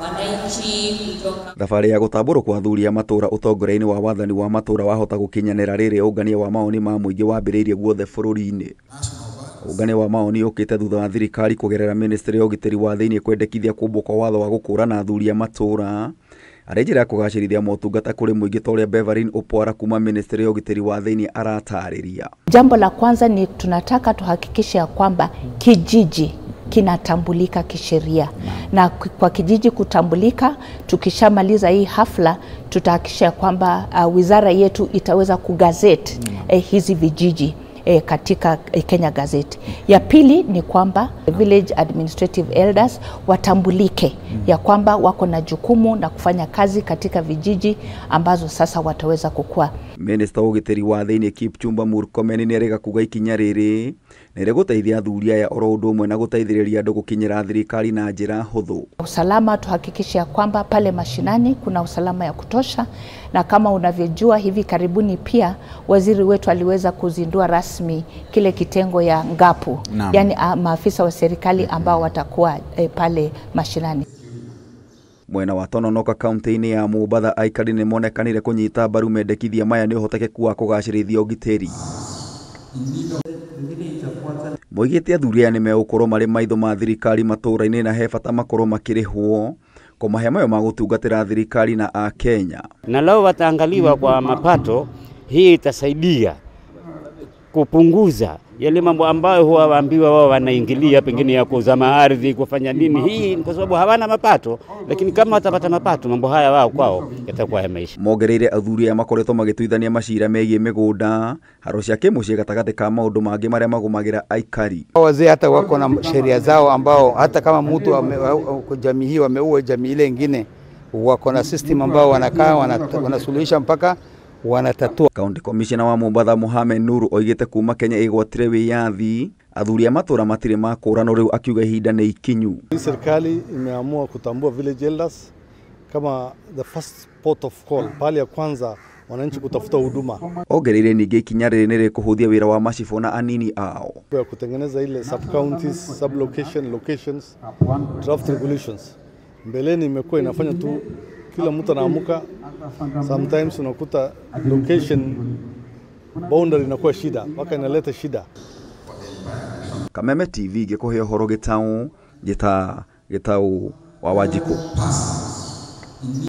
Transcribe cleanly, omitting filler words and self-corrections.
wananchi kutoka thabarĩ ya gũtambũrwo kwa athuri a matũra ũtongoria-inĩ wa wathani wa matũra wahota gũkinyanĩra rĩrĩ ũngania wa maoni ma mũingĩ wambĩrĩirie guothe bũrũri-inĩ. Ũngania wa maoni ũkĩte thutha wa thirikari kũgerera ministry ya ũgitĩri wa thĩinĩ kwendekithia kũmbwo kwa watho wa gũkũrana athuri a matũra arĩ njĩra ya kũgacĩrithia motungata kũrĩ mũingĩ ta ũrĩa Beverine Opwara kuma ministry ya ũgitĩri wa thĩinĩ aratarĩria. Jambo la kwanza ni tunataka tuhakikishe ya kwamba kijiji kinatambulika kisheria, na kwa kijiji kutambulika, tukishamaliza hii hafla tutahakikisha kwamba wizara yetu itaweza kugazeti hizi vijiji katika Kenya Gazette. Ya pili ni kwamba village administrative elders watambulike ya kwamba wako na jukumu na kufanya kazi katika vijiji ambazo sasa wataweza kukua. Minister ũgitĩri wa thĩinĩ Kipchumba Murkomen nĩ arega kuga ikinya rĩrĩ nĩ gũteithia athuri aya oro ũndũ ũmwe na gũteithĩrĩria andũ gũkinyĩra thirikari na njĩra hũthũ. Usalama tuhakikishe ya kwamba pale mashinani kuna usalama ya kutosha, na kama unavyojua hivi karibuni pia waziri wetu aliweza kuzindua rasmi kile kitengo ya Ngapu, yani maafisa wa serikali ambao watakuwa pale mashinani. Mwena wa Tononoka kaunti-inĩ ya Mombatha aikari nĩ monekanire kũnyita mbaru mendekithia maya nĩ ũhotekeku wa kũgacĩrithia ũgitĩri. Moigĩte athuri aya nĩ megũkorwo marĩ maitho ma thirikari matũra-inĩ na he bata makorwo makĩrĩhwo kũmahe mayo ma gũtungatĩra thirikari na a Kenya. Na lao wataangaliwa kwa mapato, hii itasaidia kupunguza yale mambo ambayo huwa waambiwa wao wanaingilia pengine ya kuzama ardhi kufanya nini. Hii kwa sababu hawana mapato, lakini kama watapata mapato mambo haya wao kwao yatakuwa yameisha. Mongereire athuri aya makoretwo magĩtuithania macira megiĩ mĩgũnda, haro cia kĩmũciĩ gatagatĩ ka maũndũ mangĩ marĩa magũmagĩra aikari. Wazee hata wako na sheria zao ambao hata kama mtu jamii hii wameua jamii ile nyingine, wako na system ambao wanakaa wanasuluhisha mpaka wanatatua. County Commissioner wa Mombatha Mohamed Nuru oigĩte kuma Kenya ĩgwatire wĩyathi athuri a matũra matirĩ makũranwo rĩu akiuga ihinda nĩ ikinyu. Serikali imeamua kutambua village elders kama the first port of call, pale ya kwanza wananchi kutafuta huduma. Ongereire ningĩ ikinya rĩrĩ nĩ rĩkũhũthia wĩra wa macibũ na anini ao. Kwa kutengeneza ile sub counties, sub locations, draft regulations. Mbeleni imekuwa inafanya tu kila mtu anaamuka, sometimes unakuta location boundary inakuwa shida, mpaka inaleta shida. Kameme TV gĩkũhe ũhoro gĩtaũ wa Wanjikũ.